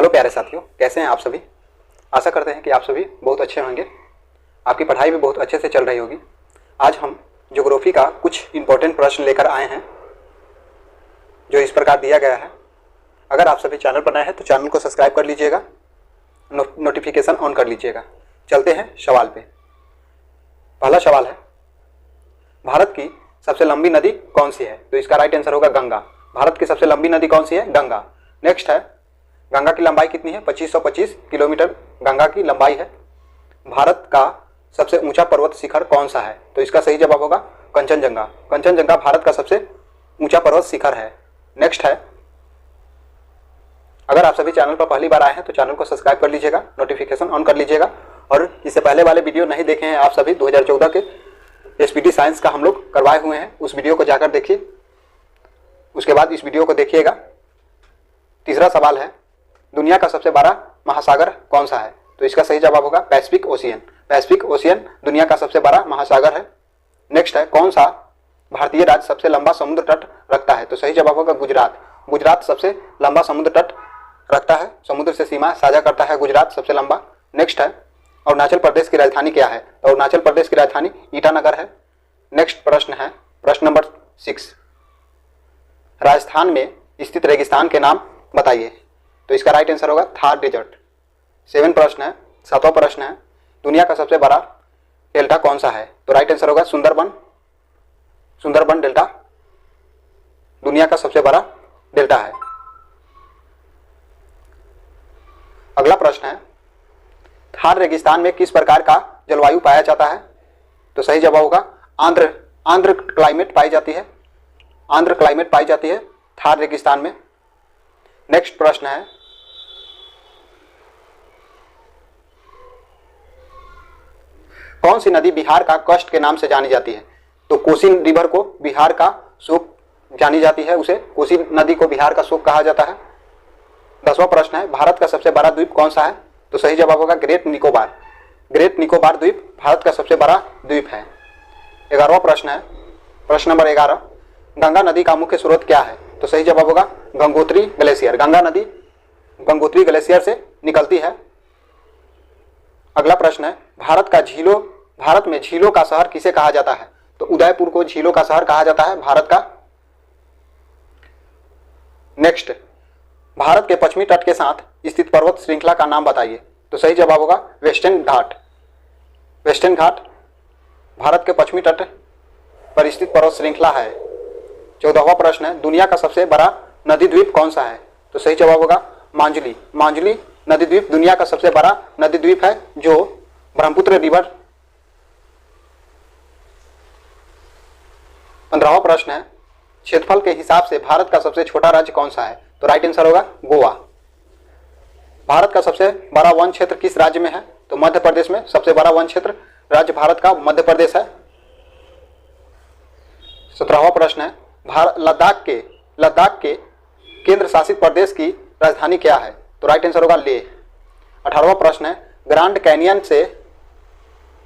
Hello प्यारे साथियों, कैसे हैं आप सभी। आशा करते हैं कि आप सभी बहुत अच्छे होंगे, आपकी पढ़ाई भी बहुत अच्छे से चल रही होगी। आज हम ज्योग्राफी का कुछ इंपॉर्टेंट प्रश्न लेकर आए हैं जो इस प्रकार दिया गया है। अगर आप सभी चैनल पर नए हैं तो चैनल को सब्सक्राइब कर लीजिएगा, नोटिफिकेशन ऑन कर लीजिएगा। चलते हैं सवाल पे। पहला सवाल है, भारत की सबसे लंबी नदी कौन सी है? तो इसका राइट आंसर होगा गंगा। भारत की सबसे लंबी नदी कौन सी है? गंगा। नेक्स्ट है, गंगा की लंबाई कितनी है? 2525 किलोमीटर गंगा की लंबाई है। भारत का सबसे ऊंचा पर्वत शिखर कौन सा है? तो इसका सही जवाब होगा कंचनजंगा। कंचनजंगा भारत का सबसे ऊंचा पर्वत शिखर है। नेक्स्ट है, अगर आप सभी चैनल पर पहली बार आए हैं तो चैनल को सब्सक्राइब कर लीजिएगा, नोटिफिकेशन ऑन कर लीजिएगा। और इससे पहले वाले वीडियो नहीं देखे हैं आप सभी, 2014 के एसपीटी साइंस का हम लोग करवाए हुए हैं, उस वीडियो को जाकर देखिए, उसके बाद इस वीडियो को देखिएगा। तीसरा सवाल है, दुनिया का सबसे बड़ा महासागर कौन सा है? तो इसका सही जवाब होगा पैसिफिक ओशियन। पैसिफिक ओशियन दुनिया का सबसे बड़ा महासागर है। नेक्स्ट है, कौन सा भारतीय राज्य सबसे लंबा समुद्र तट रखता है? तो सही जवाब होगा गुजरात। गुजरात सबसे लंबा समुद्र तट रखता है, समुद्र से सीमा साझा करता है गुजरात सबसे लंबा। नेक्स्ट है, अरुणाचल प्रदेश की राजधानी क्या है? तो अरुणाचल प्रदेश की राजधानी ईटानगर है। नेक्स्ट प्रश्न है, प्रश्न नंबर 6, राजस्थान में स्थित रेगिस्तान के नाम बताइए। तो इसका राइट आंसर होगा थार डेजर्ट। 7 प्रश्न है, 7वां प्रश्न है, दुनिया का सबसे बड़ा डेल्टा कौन सा है? तो राइट आंसर होगा सुंदरबन। सुंदरबन डेल्टा दुनिया का सबसे बड़ा डेल्टा है। अगला प्रश्न है, थार रेगिस्तान में किस प्रकार का जलवायु पाया जाता है? तो सही जवाब होगा आंध्र क्लाइमेट पाई जाती है। आंध्र क्लाइमेट पाई जाती है थार रेगिस्तान में। नेक्स्ट प्रश्न है, कौन सी नदी बिहार का कष्ट के नाम से जानी जाती है? तो कोसी रिवर को बिहार का शोक जानी जाती है, उसे कोसी नदी को बिहार का शोक कहा जाता है। 10वां प्रश्न है, भारत का सबसे बड़ा द्वीप कौन सा है? तो सही जवाब होगा ग्रेट निकोबार। ग्रेट निकोबार द्वीप भारत का सबसे बड़ा द्वीप है। 11वां प्रश्न है, प्रश्न नंबर 11, गंगा नदी का मुख्य स्रोत क्या है? तो सही जवाब होगा गंगोत्री ग्लेशियर। गंगा नदी गंगोत्री ग्लेशियर से निकलती है। अगला प्रश्न है, भारत में झीलों का शहर किसे कहा जाता है? तो उदयपुर को झीलों का शहर कहा जाता है भारत का। नेक्स्ट, भारत के पश्चिमी तट के साथ स्थित पर्वत श्रृंखला का नाम बताइए। तो सही जवाब होगा वेस्टर्न घाट। वेस्टर्न घाट भारत के पश्चिमी तट पर स्थित पर्वत श्रृंखला है। 14वां प्रश्न है, दुनिया का सबसे बड़ा नदी द्वीप कौन सा है? तो सही जवाब होगा मांजुली। मांजुली नदी द्वीप दुनिया का सबसे बड़ा नदी द्वीप है जो ब्रह्मपुत्र रिवर। 15वां प्रश्न है, क्षेत्रफल के हिसाब से भारत का सबसे छोटा राज्य कौन सा है? तो राइट आंसर होगा गोवा। भारत का सबसे बड़ा वन क्षेत्र किस राज्य में है? तो मध्य प्रदेश में सबसे बड़ा वन क्षेत्र राज्य भारत का मध्य प्रदेश है। 17वां प्रश्न है, लद्दाख के केंद्र शासित प्रदेश की राजधानी क्या है? तो राइट आंसर होगा लेह। 18वां प्रश्न है, ग्रांड कैनियन से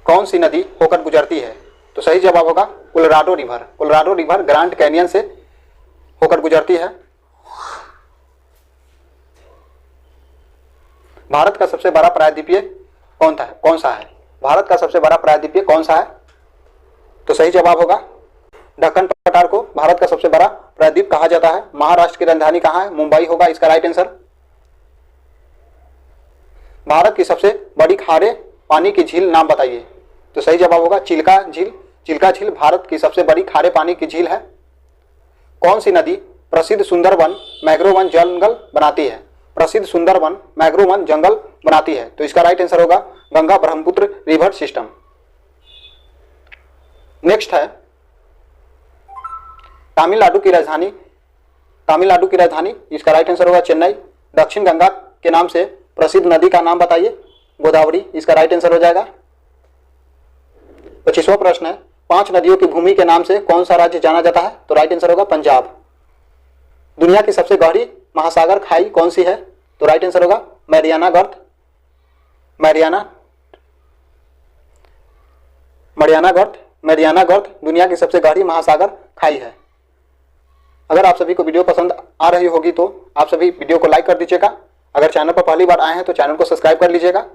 कौन सी नदी होकर गुजरती है? तो सही जवाब होगा Colorado river. Colorado river grand canyon से होकर गुजरती है। भारत का सबसे बड़ा प्रायद्वीपीय कौन सा है? भारत का सबसे बड़ा प्रायद्वीपीय कौन सा है? तो सही जवाब होगा दक्कन पठार को भारत का सबसे बड़ा प्रायद्वीप कहा जाता है। महाराष्ट्र की राजधानी कहाँ है? मुंबई होगा इसका राइट आंसर। भारत की सबसे बड़ी खारे पानी की झील नाम बताइए। तो सही जवाब होगा चिल्का झील। चिल्का झील भारत की सबसे बड़ी खारे पानी की झील है। कौन सी नदी प्रसिद्ध सुंदरवन मैग्रोवन जंगल बनाती है? प्रसिद्ध सुंदरवन मैग्रोवन जंगल बनाती है। तो इसका राइट आंसर होगा Ganga Brahmaputra river system. Next है, तमिलनाडु की राजधानी इसका राइट आंसर होगा चेन्नई। दक्षिण गंगा के नाम से प्रसिद्ध नदी का नाम बताइए। गोदावरी इसका राइट आंसर हो जाएगा। 25वां प्रश्न है, 5 नदियों की भूमि के नाम से कौन सा राज्य जाना जाता है? तो राइट आंसर होगा पंजाब। दुनिया की सबसे गहरी महासागर खाई कौन सी है? तो राइट आंसर होगा मैरियाना गर्त। मैरियाना गर्त दुनिया की सबसे गहरी महासागर खाई है। अगर आप सभी को वीडियो पसंद आ रही होगी तो आप सभी वीडियो को लाइक कर दीजिएगा। अगर चैनल पर पहली बार आए हैं तो चैनल को सब्सक्राइब कर लीजिएगा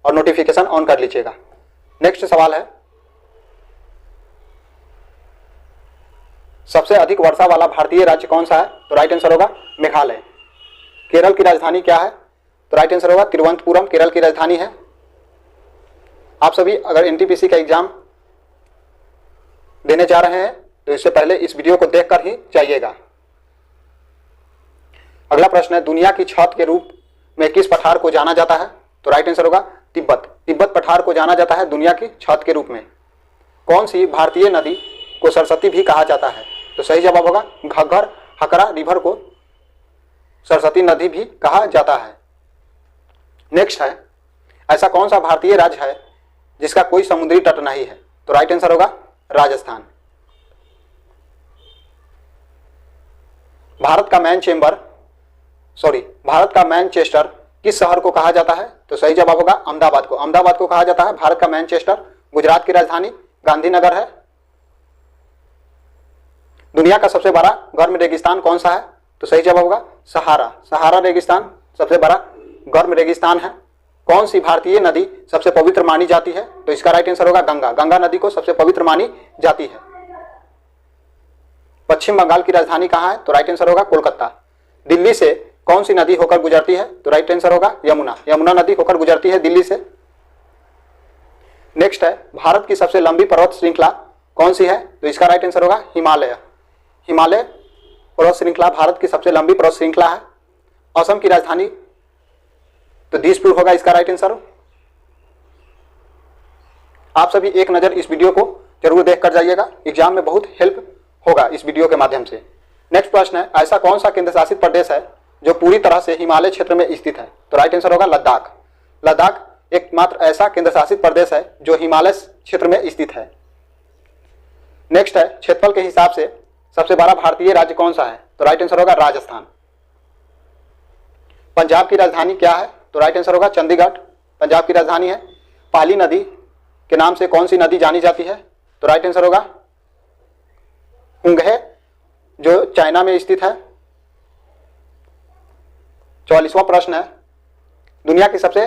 और नोटिफिकेशन ऑन कर लीजिएगा। नेक्स्ट सवाल है, सबसे अधिक वर्षा वाला भारतीय राज्य कौन सा है? तो राइट आंसर होगा मेघालय। केरल की राजधानी क्या है? तो राइट आंसर होगा तिरुवनंतपुरम, केरल की राजधानी है। आप सभी अगर एनटीपीसी का एग्जाम देने जा रहे हैं तो इससे पहले इस वीडियो को देखकर ही जाइएगा। अगला प्रश्न है, दुनिया की छत के रूप में किस पठार को जाना जाता है? तो राइट आंसर होगा तिब्बत। तिब्बत पठार को जाना जाता है दुनिया की छत के रूप में। कौन सी भारतीय नदी को सरस्वती भी कहा जाता है? तो सही जवाब होगा घग्गर। हकरा रिवर को सरस्वती नदी भी कहा जाता है। नेक्स्ट है, ऐसा कौन सा भारतीय राज्य है जिसका कोई समुद्री तट नहीं है? तो राइट आंसर होगा राजस्थान। भारत का मैनचेस्टर किस शहर को कहा जाता है? तो सही जवाब होगा अहमदाबाद को। अहमदाबाद को कहा जाता है भारत का मैनचेस्टर। गुजरात की राजधानी गांधीनगर है। दुनिया का सबसे बड़ा गर्म रेगिस्तान कौन सा है? तो सही जवाब होगा सहारा। सहारा रेगिस्तान सबसे बड़ा गर्म रेगिस्तान है। कौन सी भारतीय नदी सबसे पवित्र मानी जाती है? तो इसका राइट आंसर होगा गंगा। गंगा नदी को सबसे पवित्र मानी जाती है। पश्चिम बंगाल की राजधानी कहाँ है? तो राइट आंसर होगा कोलकाता। दिल्ली से कौन सी नदी होकर गुजरती है? तो राइट आंसर होगा यमुना। यमुना नदी होकर गुजरती है दिल्ली से। नेक्स्ट है, भारत की सबसे लंबी पर्वत श्रृंखला कौन सी है? तो इसका राइट आंसर होगा हिमालय। हिमालय पर्वत श्रृंखला भारत की सबसे लंबी पर्वत श्रृंखला है। असम की राजधानी तो दिसपुर होगा इसका राइट आंसर। आप सभी एक नजर इस वीडियो को जरूर देखकर जाइएगा, एग्जाम में बहुत हेल्प होगा इस वीडियो के माध्यम से। नेक्स्ट प्रश्न है, ऐसा कौन सा केंद्र शासित प्रदेश है जो पूरी तरह से हिमालय क्षेत्र में स्थित है? तो राइट आंसर होगा लद्दाख। लद्दाख एकमात्र ऐसा केंद्र शासित प्रदेश है जो हिमालय क्षेत्र में स्थित है। नेक्स्ट है, क्षेत्रफल के हिसाब से सबसे बड़ा भारतीय राज्य कौन सा है? तो राइट आंसर होगा राजस्थान। पंजाब की राजधानी क्या है? तो राइट आंसर होगा चंडीगढ़। पंजाब की राजधानी है। पाली नदी के नाम से कौन सी नदी जानी जाती है? तो राइट आंसर होगा हुंगहे, जो चाइना में स्थित है। 44वां प्रश्न है, दुनिया की सबसे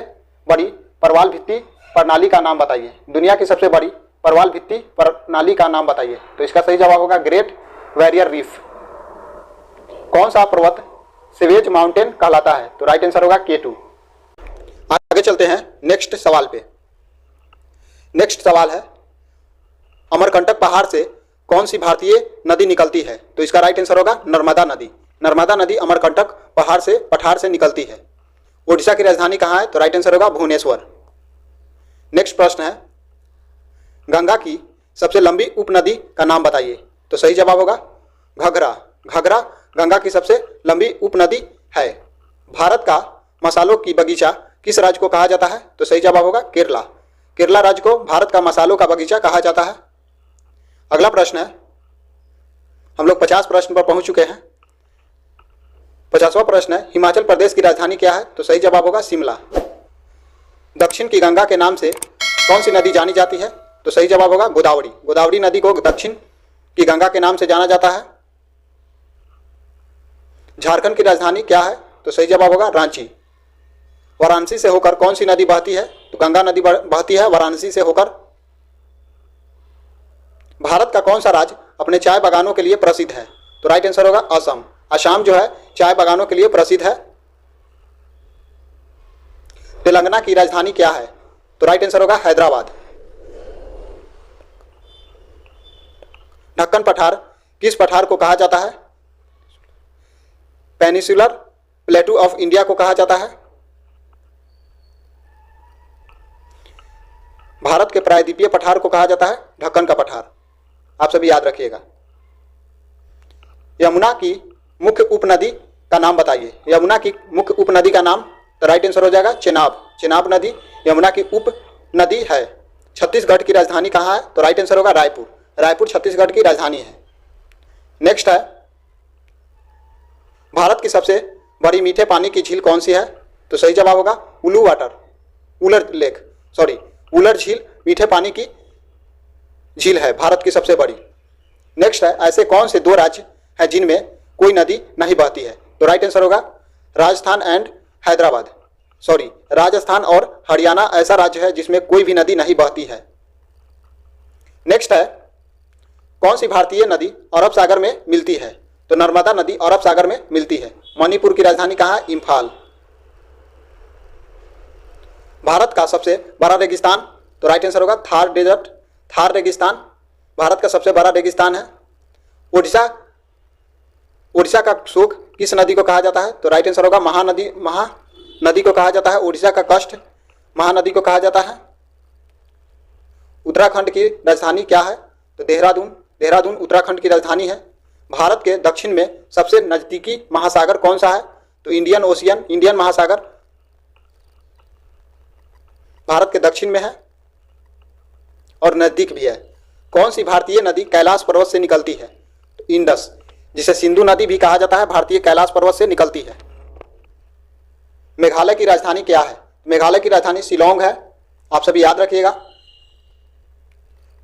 बड़ी परवाल भित्ति प्रणाली का नाम बताइए। दुनिया की सबसे बड़ी परवाल भित्ति प्रणाली का नाम बताइए। तो इसका सही जवाब होगा ग्रेट बैरियर रीफ। कौन सा पर्वत सिवेज माउंटेन कहलाता है? तो राइट आंसर होगा K2। आगे चलते हैं नेक्स्ट सवाल पे। नेक्स्ट सवाल है, अमरकंटक पहाड़ से कौन सी भारतीय नदी निकलती है? तो इसका राइट आंसर होगा नर्मदा नदी। नर्मदा नदी अमरकंटक पठार से निकलती है। ओडिशा की राजधानी कहाँ है? तो राइट आंसर होगा भुवनेश्वर। नेक्स्ट प्रश्न है, गंगा की सबसे लंबी उपनदी का नाम बताइए। तो सही जवाब होगा घघरा। घघरा गंगा की सबसे लंबी उपनदी है। भारत का मसालों की बगीचा किस राज्य को कहा जाता है? तो सही जवाब होगा केरला। केरला राज्य को भारत का मसालों का बगीचा कहा जाता है। अगला प्रश्न है, हम लोग 50 प्रश्न पर पहुंच चुके हैं। 50वां प्रश्न है, हिमाचल प्रदेश की राजधानी क्या है? तो सही जवाब होगा शिमला। दक्षिण की गंगा के नाम से कौन सी नदी जानी जाती है? तो सही जवाब होगा गोदावरी। गोदावरी नदी को दक्षिण की गंगा के नाम से जाना जाता है। झारखंड की राजधानी क्या है? तो सही जवाब होगा रांची। वाराणसी से होकर कौन सी नदी बहती है? तो गंगा नदी बहती है वाराणसी से होकर। भारत का कौन सा राज्य अपने चाय बागानों के लिए प्रसिद्ध है? तो राइट आंसर होगा असम। असम जो है चाय बागानों के लिए प्रसिद्ध है। तेलंगाना की राजधानी क्या है? तो राइट आंसर होगा हैदराबाद। ढक्कन पठार किस पठार को कहा जाता है? पेनिसुलर प्लेटू ऑफ इंडिया को कहा जाता है। भारत के प्रायद्वीपीय पठार को कहा जाता है ढक्कन का पठार। आप सभी याद रखिएगा। यमुना की मुख्य उपनदी का नाम बताइए। यमुना की मुख्य उपनदी का नाम, तो राइट आंसर हो जाएगा चेनाब। चेनाब नदी यमुना की उपनदी है। छत्तीसगढ़ की राजधानी कहाँ है? तो राइट आंसर होगा रायपुर। रायपुर छत्तीसगढ़ की राजधानी है। नेक्स्ट है, भारत की सबसे बड़ी मीठे पानी की झील कौन सी है? तो सही जवाब होगा उलर झील मीठे पानी की झील है, भारत की सबसे बड़ी। नेक्स्ट है, ऐसे कौन से दो राज्य हैं जिनमें कोई नदी नहीं बहती है? तो राइट आंसर होगा राजस्थान एंड हैदराबाद, सॉरी राजस्थान और हरियाणा ऐसा राज्य है जिसमें कोई भी नदी नहीं बहती है। नेक्स्ट है, कौन सी भारतीय नदी अरब सागर में मिलती है? तो नर्मदा नदी अरब सागर में मिलती है। मणिपुर की राजधानी कहाँ है? इम्फाल। भारत का सबसे बड़ा रेगिस्तान, तो राइट आंसर होगा थार डेजर्ट, थार रेगिस्तान भारत का सबसे बड़ा रेगिस्तान है। उड़ीसा का शोक किस नदी को कहा जाता है? तो राइट आंसर होगा महानदी को कहा जाता है। उड़ीसा का कष्ट महानदी को कहा जाता है। उत्तराखंड की राजधानी क्या है? तो देहरादून उत्तराखंड की राजधानी है। भारत के दक्षिण में सबसे नजदीकी महासागर कौन सा है? तो इंडियन महासागर भारत के दक्षिण में है और नजदीक भी है। कौन सी भारतीय नदी कैलाश पर्वत से निकलती है? तो इंडस, जिसे सिंधु नदी भी कहा जाता है, भारतीय कैलाश पर्वत से निकलती है। मेघालय की राजधानी क्या है? मेघालय की राजधानी शिलोंग है, आप सभी याद रखिएगा।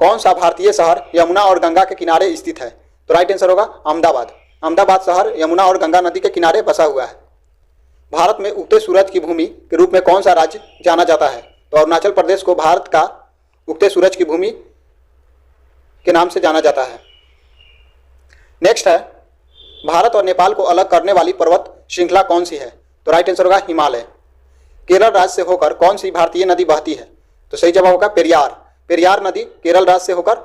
कौन सा भारतीय शहर यमुना और गंगा के किनारे स्थित है? तो राइट आंसर होगा अहमदाबाद शहर यमुना और गंगा नदी के किनारे बसा हुआ है। भारत में उगते सूरज की भूमि के रूप में कौन सा राज्य जाना जाता है? तो अरुणाचल प्रदेश को भारत का उगते सूरज की भूमि के नाम से जाना जाता है। नेक्स्ट है, भारत और नेपाल को अलग करने वाली पर्वत श्रृंखला कौन सी है? तो राइट आंसर होगा हिमालय। केरल राज्य से होकर कौन सी भारतीय नदी बहती है? तो सही जवाब होगा पेरियार नदी केरल राज्य से होकर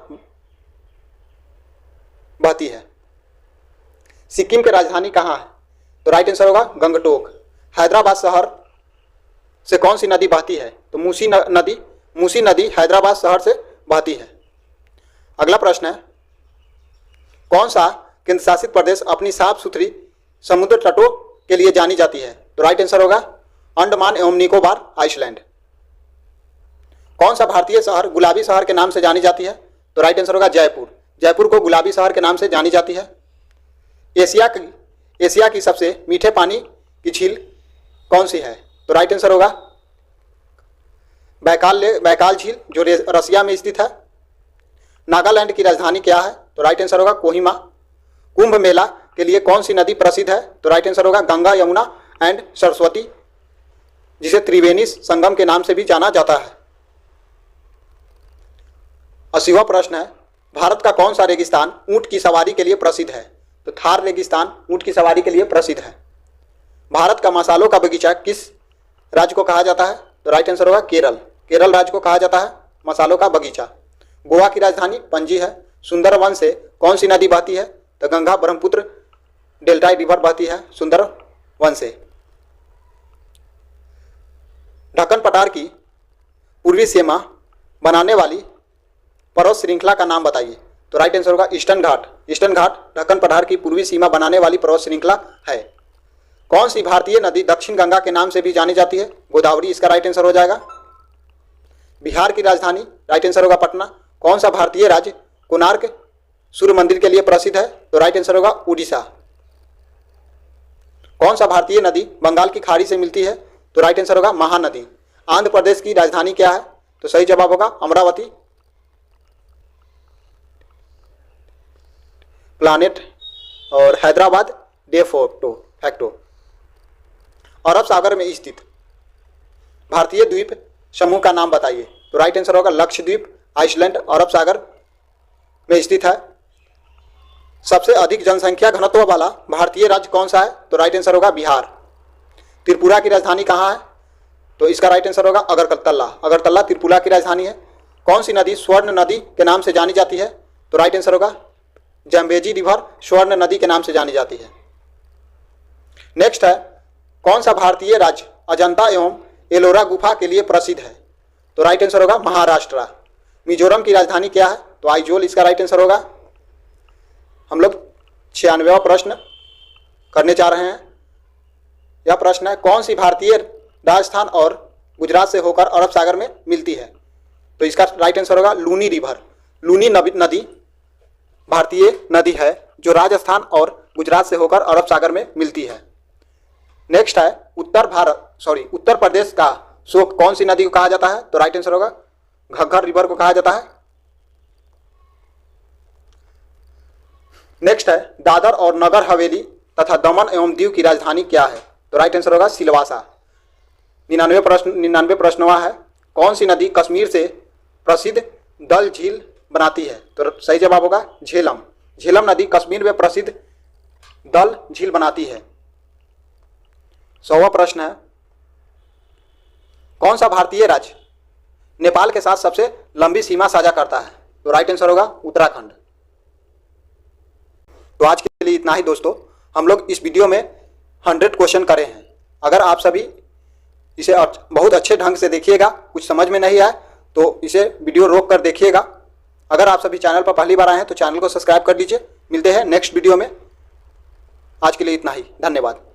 बहती है। सिक्किम की राजधानी कहाँ है? तो राइट आंसर होगा गंगटोक। हैदराबाद शहर से कौन सी नदी बहती है? तो मूसी नदी हैदराबाद शहर से बहती है। अगला प्रश्न है, कौन सा केंद्र शासित प्रदेश अपनी साफ सुथरी समुद्र तटों के लिए जानी जाती है? तो राइट आंसर होगा अंडमान एवं निकोबार आइसलैंड। कौन सा भारतीय शहर गुलाबी शहर के नाम से जानी जाती है? तो राइट आंसर होगा जयपुर को गुलाबी शहर के नाम से जानी जाती है। एशिया की सबसे मीठे पानी की झील कौन सी है? तो राइट आंसर होगा बैकाल झील, जो रसिया में स्थित है। नागालैंड की राजधानी क्या है? तो राइट आंसर होगा कोहिमा। कुंभ मेला के लिए कौन सी नदी प्रसिद्ध है? तो राइट आंसर होगा गंगा, यमुना एंड सरस्वती, जिसे त्रिवेणी संगम के नाम से भी जाना जाता है। 80वां प्रश्न है, भारत का कौन सा रेगिस्तान ऊंट की सवारी के लिए प्रसिद्ध है? तो थार रेगिस्तान ऊंट की सवारी के लिए प्रसिद्ध है। भारत का मसालों का बगीचा किस राज्य को कहा जाता है? तो राइट आंसर होगा केरल राज्य को कहा जाता है मसालों का बगीचा। गोवा की राजधानी पणजी है। सुंदरवन से कौन सी नदी बहती है? तो गंगा ब्रह्मपुत्र डेल्टा रिवर बहती है सुंदरवन से। ढक्कन पठार की पूर्वी सीमा बनाने वाली पर्वत श्रृंखला का नाम बताइए। तो राइट आंसर होगा ईस्टर्न घाट ढक्कन पठार की पूर्वी सीमा बनाने वाली पर्वत श्रृंखला है। कौन सी भारतीय नदी दक्षिण गंगा के नाम से भी जानी जाती है? गोदावरी इसका राइट आंसर हो जाएगा। बिहार की राजधानी राइट आंसर होगा पटना। कौन सा भारतीय राज्य कोणार्क सूर्य मंदिर के लिए प्रसिद्ध है? तो राइट आंसर होगा उड़ीसा। कौन सा भारतीय नदी बंगाल की खाड़ी से मिलती है? तो राइट आंसर होगा महानदी। आंध्र प्रदेश की राजधानी क्या है? तो सही जवाब होगा अमरावती। प्लानेट और हैदराबाद डे फैक्टो। अरब सागर में स्थित भारतीय द्वीप समूह का नाम बताइए। तो राइट आंसर होगा लक्षद्वीप, आइसलैंड अरब सागर में स्थित है। सबसे अधिक जनसंख्या घनत्व वाला भारतीय राज्य कौन सा है? तो राइट आंसर होगा बिहार। त्रिपुरा की राजधानी कहाँ है? तो इसका राइट आंसर होगा अगरतला त्रिपुरा की राजधानी है। कौन सी नदी स्वर्ण नदी के नाम से जानी जाती है? तो राइट आंसर होगा जम्बेजी रिवर स्वर्ण नदी के नाम से जानी जाती है। नेक्स्ट है, कौन सा भारतीय राज्य अजंता एवं एलोरा गुफा के लिए प्रसिद्ध है? तो राइट आंसर होगा महाराष्ट्र। मिजोरम की राजधानी क्या है? तो आइजोल इसका राइट आंसर होगा। हम लोग 96वां प्रश्न करने जा रहे हैं। यह प्रश्न है, कौन सी भारतीय राजस्थान और गुजरात से होकर अरब सागर में मिलती है? तो इसका राइट आंसर होगा लूनी रिवर। लूनी नदी भारतीय नदी है जो राजस्थान और गुजरात से होकर अरब सागर में मिलती है। नेक्स्ट है, उत्तर प्रदेश का शोक कौन सी नदी को कहा जाता है? तो राइट आंसर होगा घग्गर रिवर को कहा जाता है। नेक्स्ट है, दादर और नगर हवेली तथा दमन एवं दीव की राजधानी क्या है? तो राइट आंसर होगा सिलवासा। निन्यानवे प्रश्न है। कौन सी नदी कश्मीर से प्रसिद्ध डल झील बनाती है? तो सही जवाब होगा झेलम। झेलम नदी कश्मीर में प्रसिद्ध डल झील बनाती है। 100वां प्रश्न है, कौन सा भारतीय राज्य नेपाल के साथ सबसे लंबी सीमा साझा करता है? तो राइट आंसर होगा उत्तराखंड। तो आज के लिए इतना ही दोस्तों। हम लोग इस वीडियो में 100 क्वेश्चन करे हैं। अगर आप सभी इसे बहुत अच्छे ढंग से देखिएगा, कुछ समझ में नहीं आए तो इसे वीडियो रोक कर देखिएगा। अगर आप सभी चैनल पर पहली बार आए हैं तो चैनल को सब्सक्राइब कर लीजिए। मिलते हैं नेक्स्ट वीडियो में। आज के लिए इतना ही, धन्यवाद।